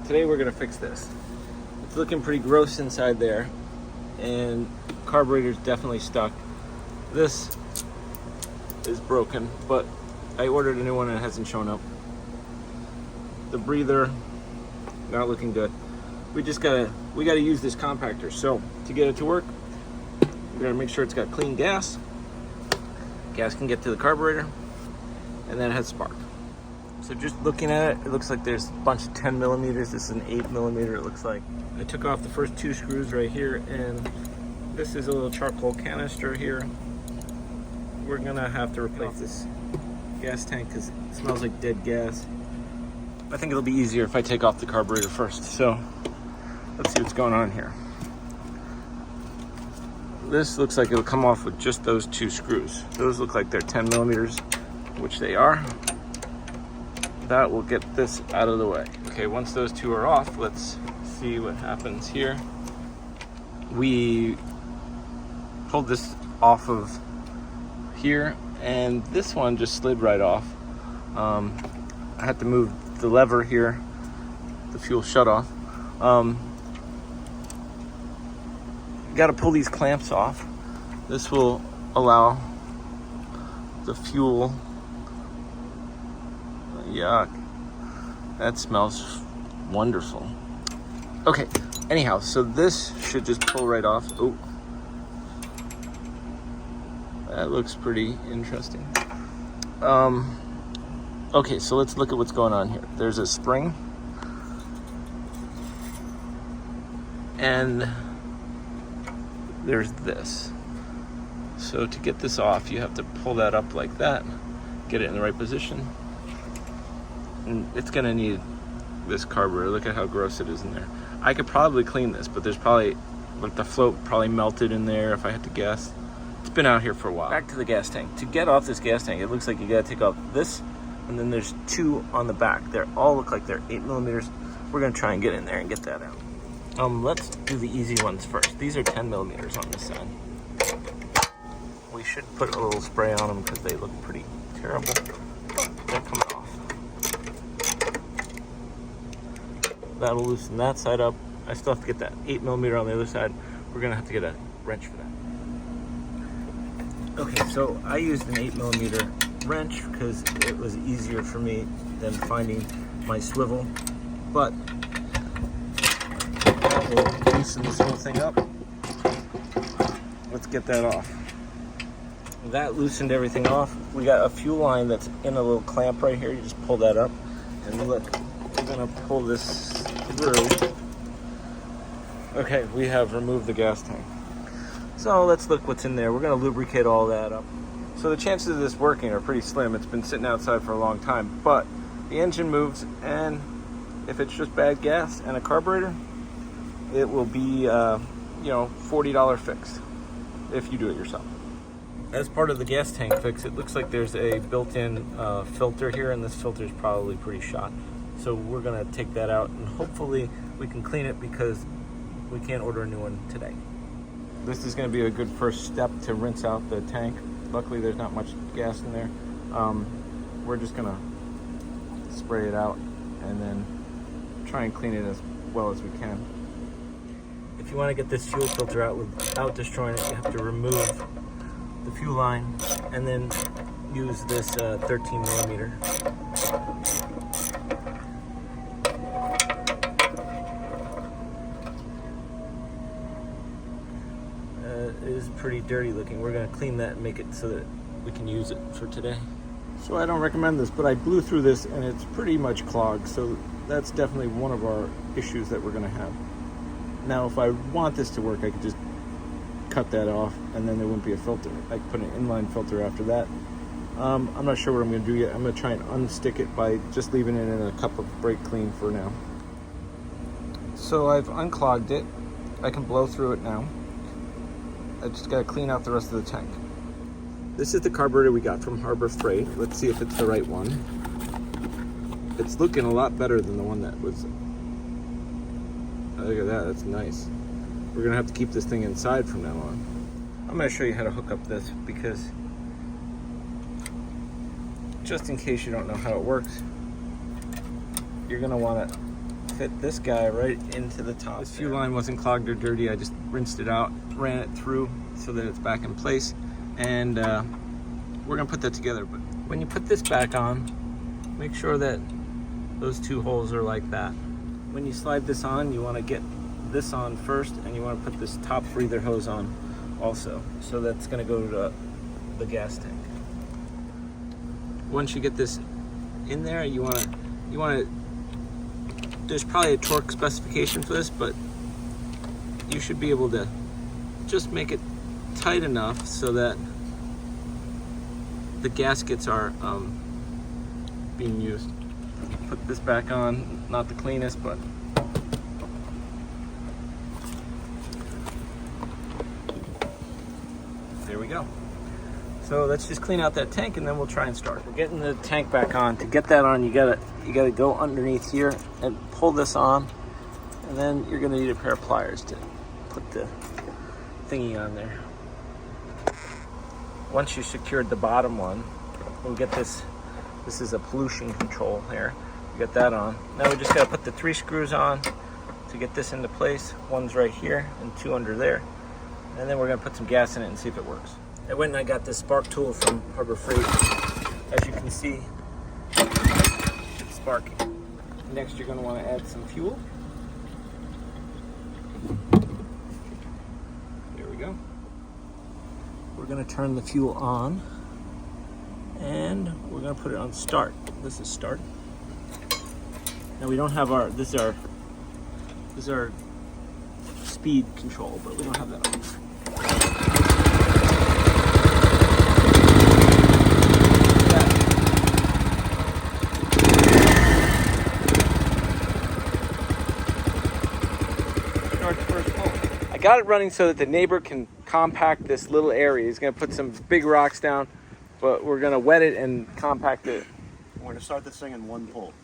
today we're gonna fix this. It's looking pretty gross inside there, and carburetor's definitely stuck. This is broken, but I ordered a new one and it hasn't shown up. The breather, not looking good. We gotta use this compactor. So to get it to work, we gotta make sure it's got clean gas. Gas can get to the carburetor, and then it has spark. So just looking at it, it looks like there's a bunch of 10 millimeters. This is an 8 millimeter, it looks like. I took off the first 2 screws right here, and this is a little charcoal canister here. We're gonna have to replace this gas tank because it smells like dead gas. I think it'll be easier if I take off the carburetor first. So let's see what's going on here. This looks like it'll come off with just those 2 screws. Those look like they're 10 millimeters, which they are. That will get this out of the way. Okay, once those 2 are off, let's see what happens here. We pulled this off of here, and this one just slid right off. I had to move the lever here, the fuel shut off. Got to pull these clamps off. This will allow the fuel. Yuck, that smells wonderful. Okay, anyhow, so this should just pull right off. Oh, that looks pretty interesting. Okay, so let's look at what's going on here. There's a spring, and there's this. So to get this off, you have to pull that up like that, get it in the right position. And it's gonna need this carburetor. Look at how gross it is in there. I could probably clean this, but there's probably, like, the float probably melted in there if I had to guess. It's been out here for a while. Back to the gas tank. To get off this gas tank, it looks like you gotta take off this, and then there's 2 on the back. They all look like they're 8 millimeters. We're gonna try and get in there and get that out. Let's do the easy ones first. These are 10 millimeters on this side. We should put a little spray on them because they look pretty terrible. They're coming off. That'll loosen that side up. I still have to get that 8 millimeter on the other side. We're gonna have to get a wrench for that. Okay, so I used an 8 millimeter wrench because it was easier for me than finding my swivel, but that will loosen this whole thing up. Let's get that off. That loosened everything off. We got a fuel line that's in a little clamp right here. You just pull that up, and look, we're gonna pull this through. Okay, we have removed the gas tank. So let's look what's in there. We're gonna lubricate all that up. So the chances of this working are pretty slim. It's been sitting outside for a long time, but the engine moves, and if it's just bad gas and a carburetor, it will be $40 fix if you do it yourself. As part of the gas tank fix, it looks like there's a built-in filter here, and this filter is probably pretty shot. So we're gonna take that out, and hopefully we can clean it because we can't order a new one today. This is gonna be a good first step to rinse out the tank. Luckily there's not much gas in there. We're just gonna spray it out and then try and clean it as well as we can. If you wanna get this fuel filter out without destroying it, you have to remove the fuel line and then use this 13 millimeter. It is pretty dirty looking. We're gonna clean that and make it so that we can use it for today. So I don't recommend this, but I blew through this and it's pretty much clogged. So that's definitely one of our issues that we're gonna have. Now, if I want this to work, I could just cut that off and then there wouldn't be a filter. I could put an inline filter after that. I'm not sure what I'm gonna do yet. I'm gonna try and unstick it by just leaving it in a cup of brake clean for now. So I've unclogged it. I can blow through it now. I just gotta clean out the rest of the tank. This is the carburetor we got from Harbor Freight. Let's see if it's the right one. It's looking a lot better than the one that was. Oh, look at that, that's nice. We're gonna have to keep this thing inside from now on. I'm gonna show you how to hook up this because just in case you don't know how it works, you're gonna wanna fit this guy right into the top. This fuel line wasn't clogged or dirty. I just rinsed it out, ran it through so that it's back in place, and we're gonna put that together. But when you put this back on, make sure that those two holes are like that. When you slide this on, you want to get this on first, and you want to put this top breather hose on also. So that's going to go to the gas tank. Once you get this in there, you want to. There's probably a torque specification for this, but you should be able to just make it tight enough so that the gaskets are being used. Put this back on, not the cleanest, but there we go. So let's just clean out that tank and then we'll try and start. We're getting the tank back on. To get that on, you gotta go underneath here and pull this on, and then you're gonna need a pair of pliers to put the thingy on there. Once you secured the bottom one, we'll get this. This is a pollution control here. You got that on. Now we just gotta put the 3 screws on to get this into place. One's right here and 2 under there. And then we're gonna put some gas in it and see if it works. I went and I got this spark tool from Harbor Freight. As you can see, it's sparking. Next, you're gonna wanna add some fuel. There we go. We're gonna turn the fuel on, and we're gonna put it on start. This is start. Now we don't have our, this is our speed control, but we don't have that on. Start the first pull. I got it running so that the neighbor can compact this little area. He's gonna put some big rocks down, but we're gonna wet it and compact it. We're gonna start this thing in one pull.